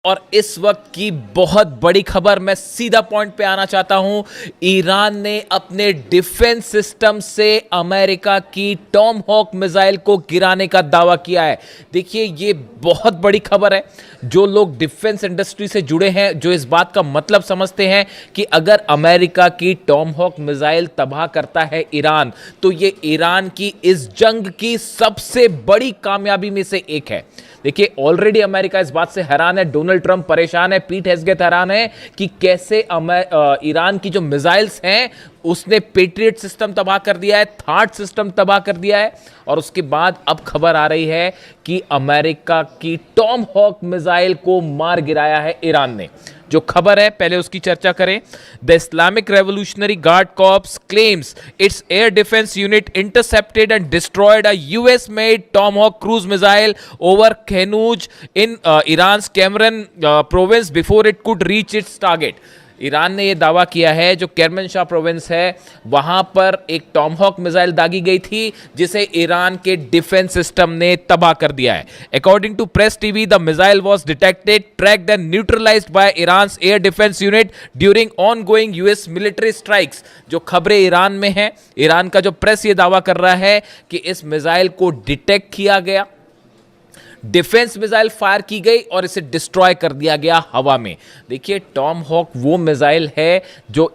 और इस वक्त की बहुत बड़ी खबर, मैं सीधा पॉइंट पे आना चाहता हूं। ईरान ने अपने डिफेंस सिस्टम से अमेरिका की टॉमहॉक मिसाइल को गिराने का दावा किया है। देखिए, ये बहुत बड़ी खबर है। जो लोग डिफेंस इंडस्ट्री से जुड़े हैं, जो इस बात का मतलब समझते हैं कि अगर अमेरिका की टॉमहॉक मिसाइल तबाह करता है ईरान, तो ये ईरान की इस जंग की सबसे बड़ी कामयाबी में से एक है। देखिए, ऑलरेडी अमेरिका इस बात से हैरान है, डोनाल्ड ट्रंप परेशान है, पीट हेगसेथ हैरान है कि कैसे ईरान की जो मिसाइल्स हैं उसने पेट्रियट सिस्टम तबाह कर दिया है, थार्ड सिस्टम तबाह कर दिया है। और उसके बाद अब खबर आ रही है कि अमेरिका की टॉमहॉक मिसाइल को मार गिराया है ईरान ने। जो खबर है पहले उसकी चर्चा करें। The Islamic Revolutionary Guard Corps claims its air defence unit intercepted and destroyed a US made Tomahawk cruise missile over Khenuj in Iran Kerman province before it could reach its target. Iran ने यह दावा किया है जो Kermanshah province है वहां पर एक टॉमहॉक मिसाइल दागी गई थी जिसे ईरान के डिफेंस सिस्टम ने तबाह कर दिया है। According to Press TV, the missile was detected, tracked and neutralised by Iran's air defence unit during ongoing US military strikes. जो खबरें ईरान में हैं, ईरान का जो प्रेस ये दावा कर रहा है कि इस मिसाइल को डिटेक्ट किया गया, डिफेंस मिसाइल फायर की गई और इसे डिस्ट्रॉय कर दिया गया हवा में। देखिए, टॉमहॉक वो मिसाइल है जो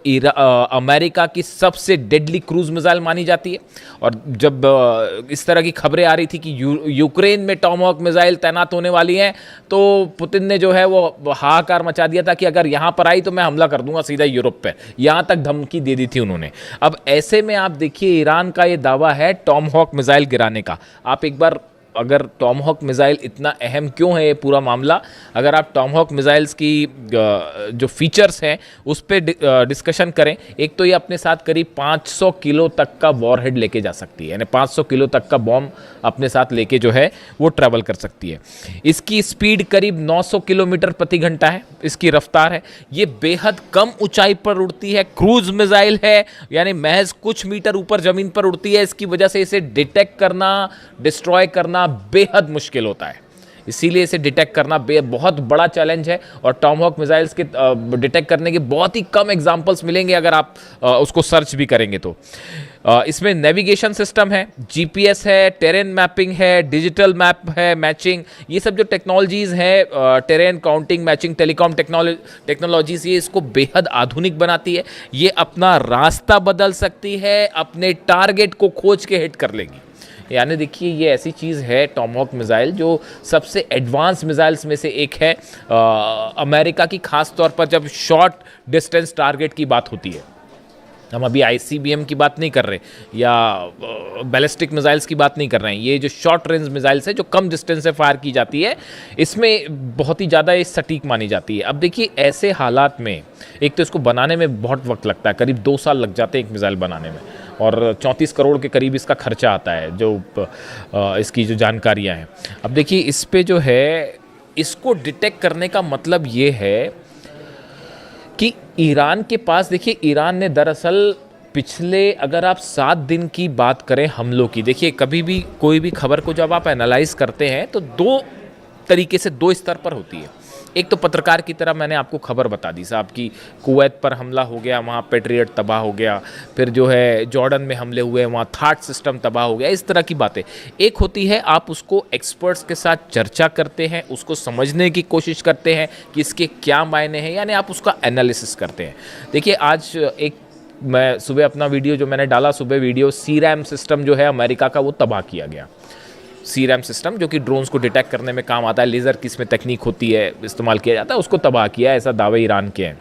अमेरिका की सबसे डेडली क्रूज मिसाइल मानी जाती है। और जब इस तरह की खबरें आ रही थी कि यूक्रेन में टॉमहॉक मिसाइल तैनात होने वाली हैं, तो पुतिन ने जो है वो हाहाकार मचा दिया था कि अगर यहां पर आई तो मैं हमला कर दूंगा सीधा यूरोप पर। यहां तक धमकी दे दी थी उन्होंने। अब ऐसे में आप देखिए, ईरान का ये दावा है टॉमहॉक मिसाइल गिराने का। आप एक बार, अगर टॉमहॉक मिसाइल इतना अहम क्यों है ये पूरा मामला, अगर आप टॉमहॉक मिसाइल्स की जो फीचर्स हैं उस पर डिस्कशन करें। एक तो ये अपने साथ करीब 500 किलो तक का वॉरहेड लेके जा सकती है, यानी 500 किलो तक का बॉम्ब अपने साथ लेके जो है वो ट्रैवल कर सकती है। इसकी स्पीड करीब 900 किलोमीटर प्रति घंटा है, इसकी रफ्तार है। ये बेहद कम ऊंचाई पर उड़ती है, क्रूज मिसाइल है, यानी महज कुछ मीटर ऊपर जमीन पर उड़ती है। इसकी वजह से इसे डिटेक्ट करना, डिस्ट्रॉय करना बेहद मुश्किल होता है। इसीलिए इसे डिटेक्ट करना बहुत बड़ा चैलेंज है। और टॉमहॉक मिसाइल्स के डिटेक्ट करने के बहुत ही कम एग्जांपल्स मिलेंगे अगर आप उसको सर्च भी करेंगे तो। इसमें नेविगेशन सिस्टम है, जीपीएस है, टेरेन मैपिंग है, डिजिटल मैप है, मैचिंग, ये सब जो टेक्नोलॉजीज हैं, terrain counting, matching, telecom technologies, ये इसको बेहद आधुनिक बनाती है। ये अपना रास्ता बदल सकती है, अपने टारगेट को खोज के हिट कर लेगी। यानी देखिए, ये ऐसी चीज़ है टॉमहॉक मिसाइल जो सबसे एडवांस मिसाइल्स में से एक है अमेरिका की, खास तौर पर जब शॉर्ट डिस्टेंस टारगेट की बात होती है। हम अभी आईसीबीएम की बात नहीं कर रहे या बैलिस्टिक मिसाइल्स की बात नहीं कर रहे हैं। ये जो शॉर्ट रेंज मिसाइल्स है जो कम डिस्टेंस से फायर की जाती है, इसमें बहुत ही ज़्यादा ये सटीक मानी जाती है। अब देखिए, ऐसे हालात में एक तो इसको बनाने में बहुत वक्त लगता है, करीब 2 साल लग जाते हैं एक मिसाइल बनाने में, और 34 करोड़ के करीब इसका खर्चा आता है, जो इसकी जो जानकारियाँ हैं। अब देखिए, इस पे जो है, इसको डिटेक्ट करने का मतलब ये है कि ईरान के पास, देखिए, ईरान ने दरअसल पिछले, अगर आप 7 दिन की बात करें हमलों की, देखिए कभी भी कोई भी खबर को जब आप एनालाइज करते हैं तो 2 तरीके से, 2 स्तर पर होती है। एक तो पत्रकार की तरह मैंने आपको खबर बता दी साहब कि कुवैत पर हमला हो गया, वहाँ पेट्रियट तबाह हो गया, फिर जो है जॉर्डन में हमले हुए, वहाँ थार्ड सिस्टम तबाह हो गया, इस तरह की बातें। एक होती है आप उसको एक्सपर्ट्स के साथ चर्चा करते हैं, उसको समझने की कोशिश करते हैं कि इसके क्या मायने हैं, यानी आप उसका एनालिसिस करते हैं। देखिए, आज मैं सुबह अपना वीडियो जो मैंने डाला, सुबह वीडियो, सीरैम सिस्टम जो है अमेरिका का, वो तबाह किया गया। सीरैम सिस्टम जो कि ड्रोन्स को डिटेक्ट करने में काम आता है, लेज़र की इसमें तकनीक होती है, इस्तेमाल किया जाता है, उसको तबाह किया, ऐसा दावे ईरान के हैं।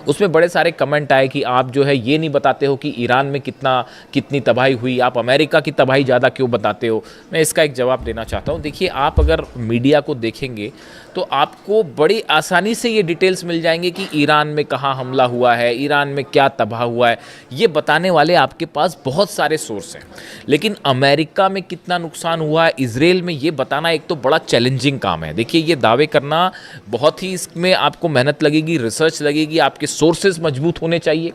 उसमें बड़े सारे कमेंट आए कि आप जो है ये नहीं बताते हो कि ईरान में कितनी तबाही हुई, आप अमेरिका की तबाही ज़्यादा क्यों बताते हो। मैं इसका एक जवाब देना चाहता हूँ। देखिए, आप अगर मीडिया को देखेंगे तो आपको बड़ी आसानी से ये डिटेल्स मिल जाएंगे कि ईरान में कहाँ हमला हुआ है, ईरान में क्या तबाह हुआ है, ये बताने वाले आपके पास बहुत सारे सोर्स हैं। लेकिन अमेरिका में कितना नुकसान हुआ है, इजराइल में, ये बताना एक तो बड़ा चैलेंजिंग काम है। देखिए, ये दावे करना बहुत ही, इसमें आपको मेहनत लगेगी, रिसर्च लगेगी, आपके सोर्सेज मजबूत होने चाहिए,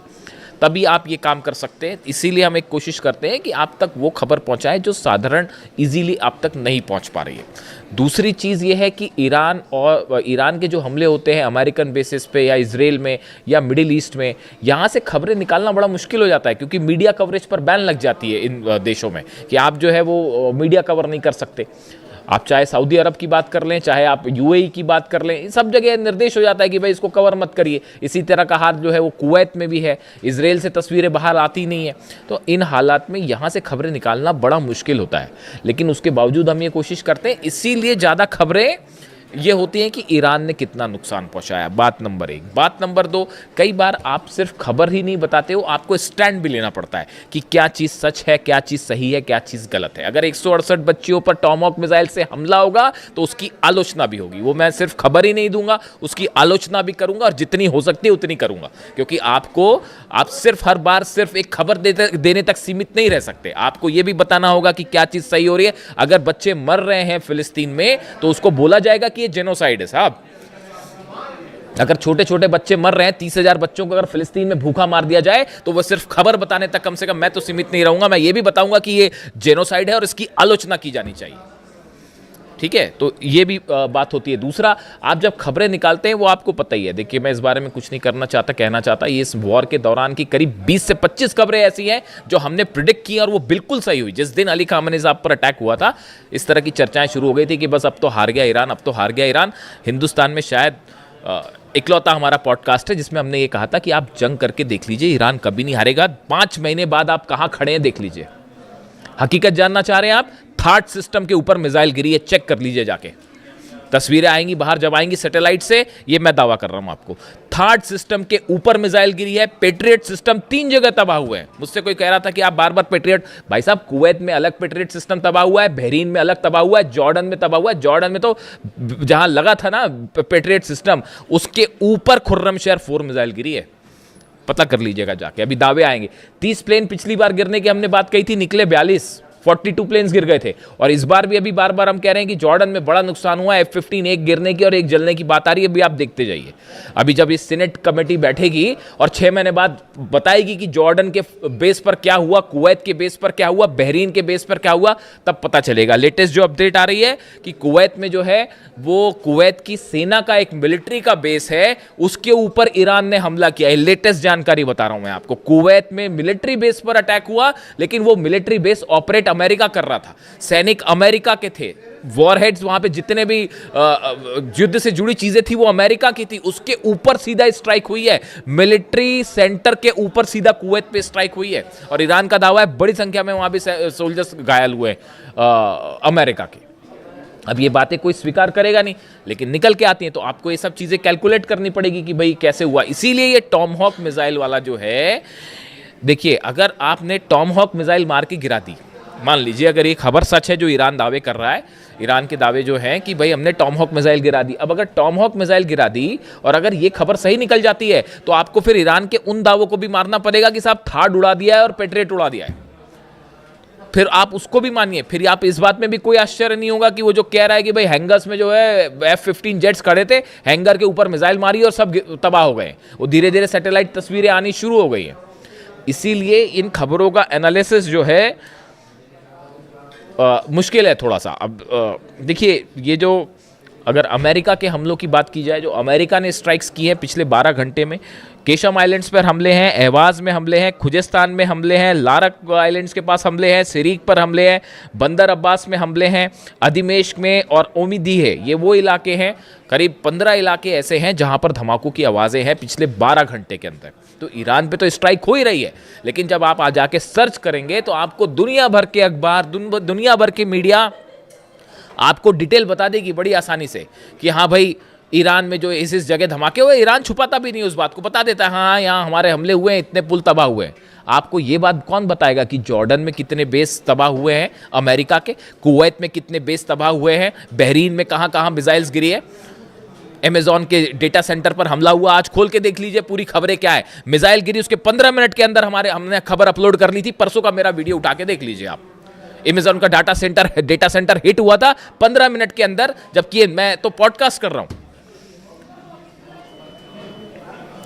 तभी आप ये काम कर सकते हैं। इसीलिए हम एक कोशिश करते हैं कि आप तक वो खबर पहुंचाएं जो साधारण इजीली आप तक नहीं पहुंच पा रही है। दूसरी चीज़ ये है कि ईरान के जो हमले होते हैं अमेरिकन बेसिस पे या इजराइल में या मिडिल ईस्ट में, यहाँ से खबरें निकालना बड़ा मुश्किल हो जाता है, क्योंकि मीडिया कवरेज पर बैन लग जाती है इन देशों में कि आप जो है वो मीडिया कवर नहीं कर सकते। आप चाहे सऊदी अरब की बात कर लें, चाहे आप यूएई की बात कर लें, सब जगह निर्देश हो जाता है कि भाई इसको कवर मत करिए। इसी तरह का हाल जो है वो कुवैत में भी है, इजराइल से तस्वीरें बाहर आती नहीं है। तो इन हालात में यहाँ से खबरें निकालना बड़ा मुश्किल होता है, लेकिन उसके बावजूद हम ये कोशिश करते हैं। इसीलिए ज़्यादा खबरें ये होती हैं कि ईरान ने कितना नुकसान पहुंचाया, बात नंबर 1। बात नंबर 2, कई बार आप सिर्फ खबर ही नहीं बताते हो, आपको स्टैंड भी लेना पड़ता है कि क्या चीज़ सच है, क्या चीज़ सही है, क्या चीज़ गलत है। अगर 168 बच्चियों पर टॉमहॉक मिसाइल से हमला होगा तो उसकी आलोचना भी होगी। वो मैं सिर्फ खबर ही नहीं दूंगा, उसकी आलोचना भी करूंगा, और जितनी हो सकती है उतनी करूंगा, क्योंकि आप सिर्फ हर बार सिर्फ एक खबर देने तक सीमित नहीं रह सकते। आपको ये भी बताना होगा कि क्या चीज़ सही हो रही है। अगर बच्चे मर रहे हैं फिलिस्तीन में तो उसको बोला जाएगा ये जेनोसाइड है साहब। अगर छोटे छोटे बच्चे मर रहे हैं, 30,000 बच्चों को अगर फिलिस्तीन में भूखा मार दिया जाए तो वो सिर्फ खबर बताने तक कम से कम मैं तो सीमित नहीं रहूंगा, मैं ये भी बताऊंगा कि ये जेनोसाइड है और इसकी आलोचना की जानी चाहिए। ठीक है, तो ये भी बात होती है। दूसरा, आप जब खबरें निकालते हैं वो आपको पता ही है, देखिए मैं इस बारे में कुछ नहीं कहना चाहता। ये इस वॉर के दौरान की करीब 20 से 25 खबरें ऐसी हैं जो हमने प्रिडिक्ट की और वो बिल्कुल सही हुई। जिस दिन अली खामेनी साहब पर अटैक हुआ था, इस तरह की चर्चाएं शुरू हो गई थी कि बस अब तो हार गया ईरान, अब तो हार गया ईरान। हिंदुस्तान में शायद इकलौता हमारा पॉडकास्ट है जिसमें हमने ये कहा था कि आप जंग करके देख लीजिए, ईरान कभी नहीं हारेगा। 5 महीने बाद आप कहाँ खड़े हैं देख लीजिए। हकीकत जानना चाह रहे हैं आप, थर्ड सिस्टम के ऊपर मिसाइल गिरी है, चेक कर लीजिए जाके। तस्वीरें आएंगी बाहर जब आएंगी सैटेलाइट से, ये मैं दावा कर रहा हूं आपको। थर्ड सिस्टम के ऊपर मिसाइल गिरी है। पेट्रियट सिस्टम 3 जगह तबाह हुए हैं। मुझसे कोई कह रहा था कि आप बार बार पेट्रियट, भाई साहब कुवैत में अलग पेट्रियट सिस्टम तबाह हुआ है, बहरीन में अलग तबाह हुआ है, जॉर्डन में तबाह हुआ है। जॉर्डन में तो जहां लगा था ना पेट्रियट सिस्टम, उसके ऊपर खुर्रमशहर 4 मिसाइल गिरी है। पता कर लीजिएगा जाके, अभी दावे आएंगे। 30 प्लेन पिछली बार गिरने की हमने बात कही थी, निकले 42 प्लेन्स गिर गए थे। और इस बार भी अभी बार बार हम कह रहे हैं कि जॉर्डन में बड़ा नुकसान हुआ है। F-15 एक गिरने की और एक जलने की बात आ रही है, अभी आप देखते जाइए। अभी जब इस सीनेट कमेटी बैठेगी और 6 महीने बाद बताएगी कि जॉर्डन के बेस पर क्या हुआ, कुवैत के बेस पर क्या हुआ, बहरीन के बेस पर क्या हुआ, तब पता चलेगा। लेटेस्ट जो अपडेट आ रही है कि कुवैत में जो है वो कुवैत की सेना का एक मिलिट्री का बेस है, उसके ऊपर ईरान ने हमला किया है। लेटेस्ट जानकारी बता रहा हूं मैं आपको। कुवैत में मिलिट्री बेस पर अटैक हुआ, लेकिन वो मिलिट्री बेस ऑपरेट अमेरिका कर रहा था, सैनिक अमेरिका के थे, वॉरहेड्स वहां पे जितने भी युद्ध से जुड़ी चीजें थी वो अमेरिका की थी। उसके ऊपर सीधा स्ट्राइक हुई है, मिलिट्री सेंटर के ऊपर सीधा कुवैत पे स्ट्राइक हुई है। और ईरान का दावा है बड़ी संख्या में वहां भी सोल्जर्स घायल हुए अमेरिका के। अब ये बातें कोई स्वीकार करेगा नहीं, लेकिन निकल के आती हैं, तो आपको ये सब चीजें कैलकुलेट करनी पड़ेगी कि भाई कैसे हुआ। इसीलिए ये टॉमहॉक मिसाइल वाला जो है, देखिए अगर आपने टॉमहॉक मिसाइल मार के गिरा दी, मान लीजिए अगर ये खबर सच है जो ईरान दावे कर रहा है, ईरान के दावे जो हैं कि भाई हमने टॉमहॉक मिसाइल गिरा दी। अब अगर टॉमहॉक मिसाइल गिरा दी और अगर ये खबर सही निकल जाती है, तो आपको फिर ईरान के उन दावों को भी मारना पड़ेगा कि साहब थार्ड उड़ा दिया है और पेट्रियट उड़ा दिया है। फिर आप उसको भी मानिए। फिर आप इस बात में भी कोई आश्चर्य नहीं होगा कि वो जो कह रहा है कि भाई हैंगर्स में जो है F-15 जेट्स खड़े थे, हैंगर के ऊपर मिसाइल मारी और सब तबाह हो गए। वो धीरे धीरे सैटेलाइट तस्वीरें आनी शुरू हो गई हैं। इसीलिए इन खबरों का एनालिसिस जो है मुश्किल है थोड़ा सा। अब देखिए, ये जो अगर अमेरिका के हमलों की बात की जाए, जो अमेरिका ने स्ट्राइक्स की हैं पिछले 12 घंटे में, केशम आइलैंड्स पर हमले हैं, एहवाज में हमले हैं, खुजेस्तान में हमले हैं, लारक आइलैंड्स के पास हमले हैं, सिरीक पर हमले हैं, बंदर अब्बास में हमले हैं, अधिमेश्क में और ओमिदी है, ये वो इलाके हैं। करीब 15 इलाके ऐसे हैं जहां पर धमाकों की आवाज़ें हैं पिछले 12 घंटे के अंदर। तो ईरान पे तो स्ट्राइक हो ही रही है, लेकिन जब आप आ जाके सर्च करेंगे तो आपको दुनिया भर के अखबार, दुनिया भर के मीडिया आपको डिटेल बता देगी बड़ी आसानी से कि हाँ भाई ईरान में जो इस जगह धमाके हुए, ईरान छुपाता भी नहीं उस बात को, बता देता है हाँ यहाँ हमारे हमले हुए हैं, इतने पुल तबाह हुए हैं। आपको ये बात कौन बताएगा कि जॉर्डन में कितने बेस तबाह हुए हैं अमेरिका के, कुवैत में कितने बेस तबाह हुए हैं, बहरीन में कहाँ कहाँ मिसाइल्स गिरी है, अमेजॉन के डेटा सेंटर पर हमला हुआ। आज खोल के देख लीजिए पूरी खबरें क्या है। मिसाइल गिरी उसके 15 मिनट के अंदर हमने खबर अपलोड कर ली थी, परसों का मेरा वीडियो उठा के देख लीजिए आप। अमेजॉन का डेटा सेंटर हिट हुआ था 15 मिनट के अंदर, जबकि मैं तो पॉडकास्ट कर रहा हूं।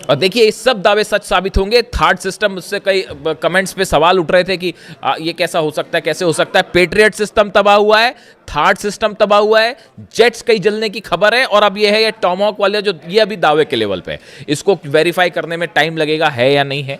और देखिए, ये सब दावे सच साबित होंगे। थर्ड सिस्टम, उससे कई कमेंट्स पे सवाल उठ रहे थे कि ये कैसा हो सकता है, कैसे हो सकता है। पेट्रियट सिस्टम तबाह हुआ है, थर्ड सिस्टम तबाह हुआ है, जेट्स कई जलने की खबर है, और अब ये है ये टॉमहॉक वाले जो ये अभी दावे के लेवल पे है। इसको वेरीफाई करने में टाइम लगेगा, है या नहीं है,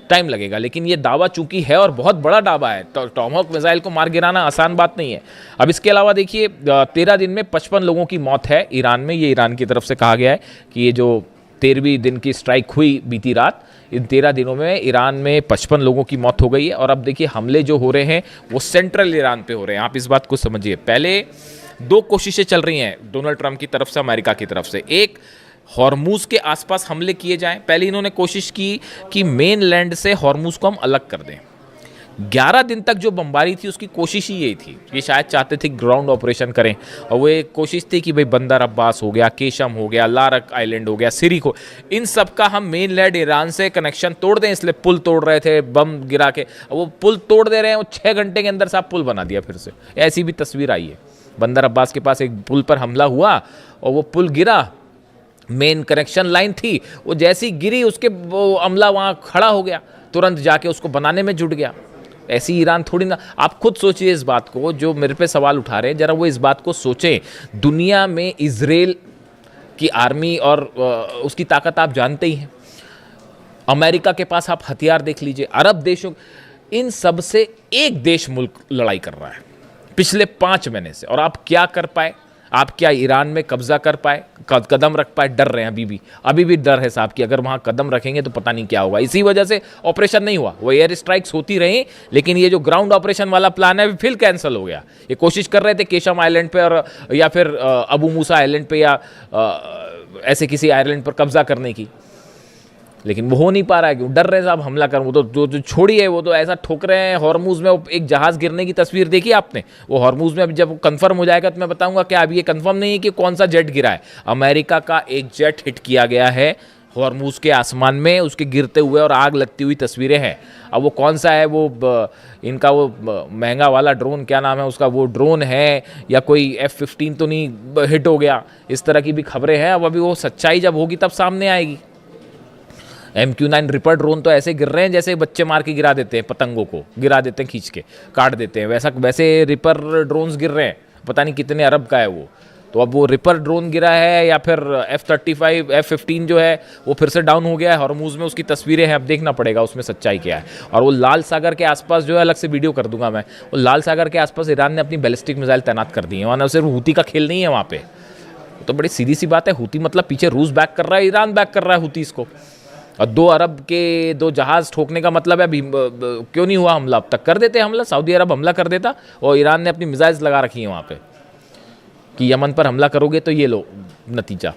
टाइम लगेगा, लेकिन ये दावा चूंकि है और बहुत बड़ा दावा है, तो टॉमहॉक मिसाइल को मार गिराना आसान बात नहीं है। अब इसके अलावा देखिए, 13 दिन में 55 लोगों की मौत है ईरान में। ये ईरान की तरफ से कहा गया है कि ये जो 13वीं दिन की स्ट्राइक हुई बीती रात, इन 13 दिनों में ईरान में 55 लोगों की मौत हो गई है। और अब देखिए, हमले जो हो रहे हैं वो सेंट्रल ईरान पे हो रहे हैं। आप इस बात को समझिए। पहले 2 कोशिशें चल रही हैं डोनाल्ड ट्रंप की तरफ से, अमेरिका की तरफ से। एक, हॉर्मूज के आसपास हमले किए जाएं। पहले इन्होंने कोशिश की कि मेन लैंड से हॉर्मूज को हम अलग कर दें। 11 दिन तक जो बमबारी थी उसकी कोशिश ही यही थी। ये शायद चाहते थे ग्राउंड ऑपरेशन करें, और वो एक कोशिश थी कि भाई बंदर अब्बास हो गया, केशम हो गया, लारक आइलैंड हो गया, सिरिक हो, इन सब का हम मेन लैंड ईरान से कनेक्शन तोड़ दें। इसलिए पुल तोड़ रहे थे बम गिरा के। वो पुल तोड़ दे रहे हैं, वो 6 घंटे के अंदर साहब पुल बना दिया फिर से। ऐसी भी तस्वीर आई है। बंदर अब्बास के पास एक पुल पर हमला हुआ और वो पुल गिरा, मेन कनेक्शन लाइन थी, वो जैसी गिरी उसके वो अमला वहाँ खड़ा हो गया, तुरंत जाके उसको बनाने में जुट गया। ऐसी ईरान थोड़ी ना। आप खुद सोचिए इस बात को, जो मेरे पे सवाल उठा रहे हैं, जरा वो इस बात को सोचें। दुनिया में इजराइल की आर्मी और उसकी ताकत आप जानते ही हैं। अमेरिका के पास आप हथियार देख लीजिए, अरब देशों, इन सब से एक देश मुल्क लड़ाई कर रहा है पिछले 5 महीने से। और आप क्या कर पाए? आप क्या ईरान में कब्जा कर पाए, कदम रख पाए? डर रहे हैं अभी भी डर है साहब कि अगर वहाँ कदम रखेंगे तो पता नहीं क्या होगा। इसी वजह से ऑपरेशन नहीं हुआ। वो एयर स्ट्राइक्स होती रही, लेकिन ये जो ग्राउंड ऑपरेशन वाला प्लान है फिर कैंसिल हो गया। ये कोशिश कर रहे थे केशम आइलैंड पे और या फिर अबू मूसा आइलैंड पे या ऐसे किसी आइलैंड पर कब्जा करने की, लेकिन वो हो नहीं पा रहा है। क्यों? डर रहे साहब हमला कर। वो तो जो छोड़ी है, वो तो ऐसा ठोक रहे हैं। हॉर्मूज में एक जहाज़ गिरने की तस्वीर देखी आपने? वो हॉर्मूज में जब कंफर्म हो जाएगा तो मैं बताऊंगा क्या। अभी ये कंफर्म नहीं है कि कौन सा जेट गिरा है। अमेरिका का एक जेट हिट किया गया है हॉर्मूज के आसमान में, उसके गिरते हुए और आग लगती हुई तस्वीरें हैं। अब वो कौन सा है, वो इनका वो महंगा वाला ड्रोन, क्या नाम है उसका, वो ड्रोन है या कोई F-15 तो नहीं हिट हो गया? इस तरह की भी खबरें हैं। अब अभी वो सच्चाई जब होगी तब सामने आएगी। MQ-9 रिपर ड्रोन तो ऐसे गिर रहे हैं जैसे बच्चे मार के गिरा देते हैं, पतंगों को गिरा देते हैं, खींच के काट देते हैं, वैसे रिपर ड्रोन्स गिर रहे हैं। पता नहीं कितने अरब का है वो। तो अब वो रिपर ड्रोन गिरा है या फिर F-35 F-15 जो है वो फिर से डाउन हो गया है हॉर्मूज में। उसकी तस्वीरें हैं, अब देखना पड़ेगा उसमें सच्चाई क्या है। और वो लाल सागर के आसपास जो है, अलग से वीडियो कर दूंगा मैं, वो लाल सागर के आसपास ईरान ने अपनी बैलिस्टिक मिसाइल तैनात कर दी है। वहाँ सिर्फ हूती का खेल नहीं है वहाँ पे। तो बड़ी सीधी सी बात है, हूती मतलब पीछे रूस बैक कर रहा है, ईरान बैक कर रहा है हूतीस को। और 2 अरब के 2 जहाज़ ठोकने का मतलब है क्यों नहीं हुआ हमला? अब तक कर देते हमला, सऊदी अरब हमला कर देता, और ईरान ने अपनी मिसाइल्स लगा रखी हैं वहाँ पे कि यमन पर हमला करोगे तो ये लो नतीजा।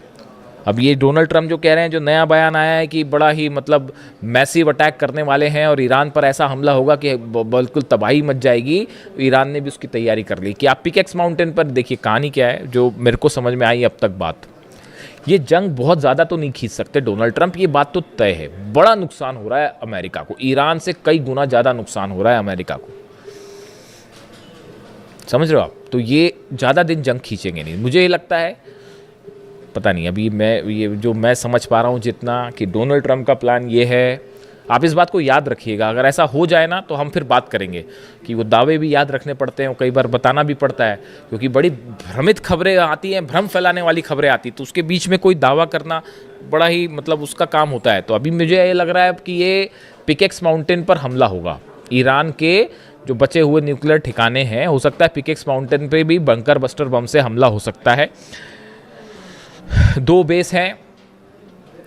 अब ये डोनाल्ड ट्रंप जो कह रहे हैं, जो नया बयान आया है कि बड़ा ही मतलब मैसिव अटैक करने वाले हैं और ईरान पर ऐसा हमला होगा कि बिल्कुल तबाही मच जाएगी, ईरान ने भी उसकी तैयारी कर ली। कि आप पिकेक्स माउंटेन पर देखिए, कहानी क्या है जो मेरे को समझ में आई अब तक बात, ये जंग बहुत ज़्यादा तो नहीं खींच सकते डोनाल्ड ट्रंप, ये बात तो तय है। बड़ा नुकसान हो रहा है अमेरिका को, ईरान से कई गुना ज़्यादा नुकसान हो रहा है अमेरिका को, समझ रहे हो आप? तो ये ज़्यादा दिन जंग खींचेंगे नहीं, मुझे ये लगता है। पता नहीं, अभी मैं समझ पा रहा हूँ जितना, कि डोनाल्ड ट्रंप का प्लान ये है। आप इस बात को याद रखिएगा, अगर ऐसा हो जाए ना तो हम फिर बात करेंगे कि वो दावे भी याद रखने पड़ते हैं, कई बार बताना भी पड़ता है, क्योंकि बड़ी भ्रमित खबरें आती हैं, भ्रम फैलाने वाली खबरें आती, तो उसके बीच में कोई दावा करना बड़ा ही मतलब उसका काम होता है। तो अभी मुझे ये लग रहा है कि ये पिकेक्स माउंटेन पर हमला होगा। ईरान के जो बचे हुए न्यूक्लियर ठिकाने हैं, हो सकता है पिकेक्स माउंटेन पे भी बंकर बस्टर बम से हमला हो सकता है। 2 बेस हैं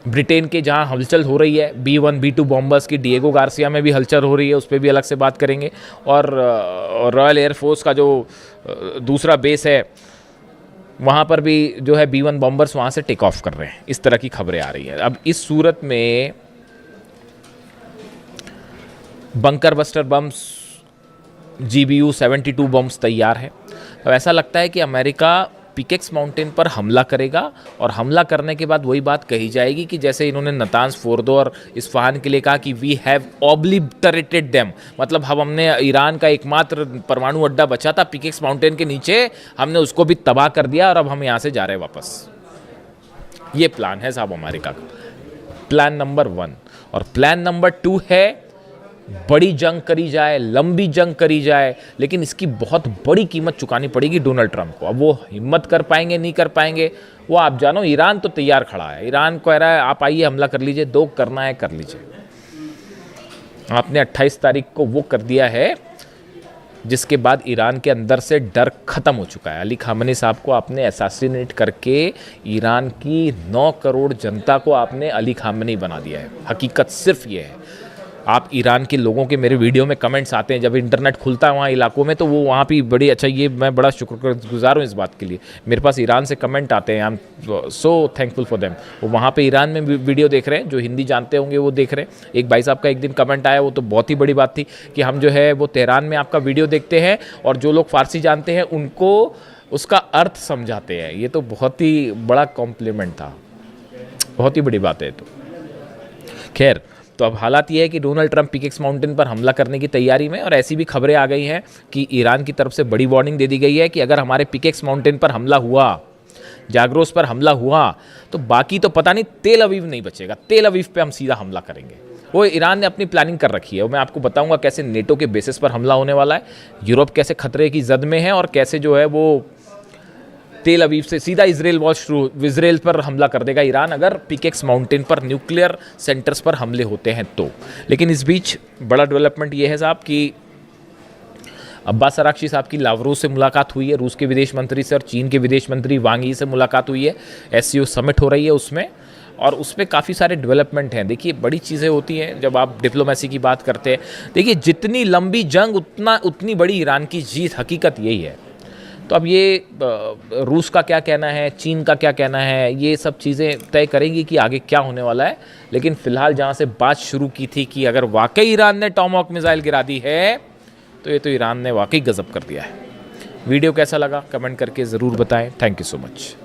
ब्रिटेन के जहां हलचल हो रही है, B-1 B-2 बॉम्बर्स की, डिएगो गार्सिया में भी हलचल हो रही है, उस पर भी अलग से बात करेंगे। और रॉयल एयरफोर्स का जो दूसरा बेस है, वहाँ पर भी जो है B-1 बॉम्बर्स वहाँ से टेक ऑफ कर रहे हैं। इस तरह की खबरें आ रही हैं। अब इस सूरत में bunker buster bumps GBU-72 bumps तैयार है। अब ऐसा लगता है कि अमेरिका पिकेक्स माउंटेन पर हमला करेगा, और हमला करने के बाद वही बात कही जाएगी कि जैसे इन्होंने नतांज फोर्दो और इस्फहान के लिए कहा कि वी हैव ऑब्लिटरेटेड देम, मतलब हमने ईरान का एकमात्र परमाणु अड्डा बचा था पिकेक्स माउंटेन के नीचे, हमने उसको भी तबाह कर दिया और अब हम यहाँ से जा रहे हैं वापस। ये प्लान है साहब अमेरिका का। Plan number 1। और प्लान नंबर 2 है बड़ी जंग करी जाए, लंबी जंग करी जाए, लेकिन इसकी बहुत बड़ी कीमत चुकानी पड़ेगी डोनाल्ड ट्रंप को। अब वो हिम्मत कर पाएंगे नहीं कर पाएंगे वो आप जानो। ईरान तो तैयार खड़ा है, ईरान कह रहा है आप आइए हमला कर लीजिए, 2 करना है कर लीजिए। आपने 28 तारीख को वो कर दिया है जिसके बाद ईरान के अंदर से डर खत्म हो चुका है। अली खामनी साहब को आपने असैसिनेट करके ईरान की 9 करोड़ जनता को आपने अली खामनी बना दिया है। हकीकत सिर्फ ये है। आप ईरान के लोगों के मेरे वीडियो में कमेंट्स आते हैं, जब इंटरनेट खुलता है वहाँ इलाकों में, तो वो वहाँ भी बड़ी अच्छा, ये मैं बड़ा शुक्रगुजार हूँ इस बात के लिए। मेरे पास ईरान से कमेंट आते हैं, I am so thankful for them. वो वहाँ पे ईरान में वीडियो देख रहे हैं, जो हिंदी जानते होंगे वो देख रहे हैं। एक भाई साहब का एक दिन कमेंट आया, वो तो बहुत ही बड़ी बात थी कि हम जो है वो तेहरान में आपका वीडियो देखते हैं और जो लोग फारसी जानते हैं उनको उसका अर्थ समझाते हैं। ये तो बहुत ही बड़ा कॉम्प्लीमेंट था, बहुत ही बड़ी बात है। तो खैर, तो अब हालात ये है कि डोनाल्ड ट्रंप पिकेक्स माउंटेन पर हमला करने की तैयारी में, और ऐसी भी खबरें आ गई हैं कि ईरान की तरफ से बड़ी वार्निंग दे दी गई है कि अगर हमारे पिकेक्स माउंटेन पर हमला हुआ, जाग्रोस पर हमला हुआ, तो बाकी तो पता नहीं तेल अवीव नहीं बचेगा। तेल अवीव पे हम सीधा हमला करेंगे। वो ईरान ने अपनी प्लानिंग कर रखी है। और मैं आपको बताऊंगा कैसे नेटो के बेसिस पर हमला होने वाला है, यूरोप कैसे खतरे की जद में है, और कैसे जो है वो तेल अवीव से सीधा इजराइल पर हमला कर देगा ईरान, अगर पिकेक्स माउंटेन पर न्यूक्लियर सेंटर्स पर हमले होते हैं तो। लेकिन इस बीच बड़ा डेवलपमेंट ये है साहब कि अब्बास अराक्ची साहब की लावरो से मुलाकात हुई है, रूस के विदेश मंत्री से, और चीन के विदेश मंत्री वांग यी से मुलाकात हुई है। एससीओ समिट हो रही है उसमें, और उसमें काफ़ी सारे डेवलपमेंट हैं। देखिए, बड़ी चीज़ें होती हैं जब आप डिप्लोमेसी की बात करते हैं। देखिए, जितनी लंबी जंग उतनी बड़ी ईरान की जीत, हकीकत यही है। तो अब ये रूस का क्या कहना है, चीन का क्या कहना है, ये सब चीज़ें तय करेंगी कि आगे क्या होने वाला है। लेकिन फिलहाल जहाँ से बात शुरू की थी कि अगर वाकई ईरान ने टॉमहॉक मिसाइल गिरा दी है, तो ये तो ईरान ने वाकई गजब कर दिया है। वीडियो कैसा लगा कमेंट करके ज़रूर बताएं। Thank you so much.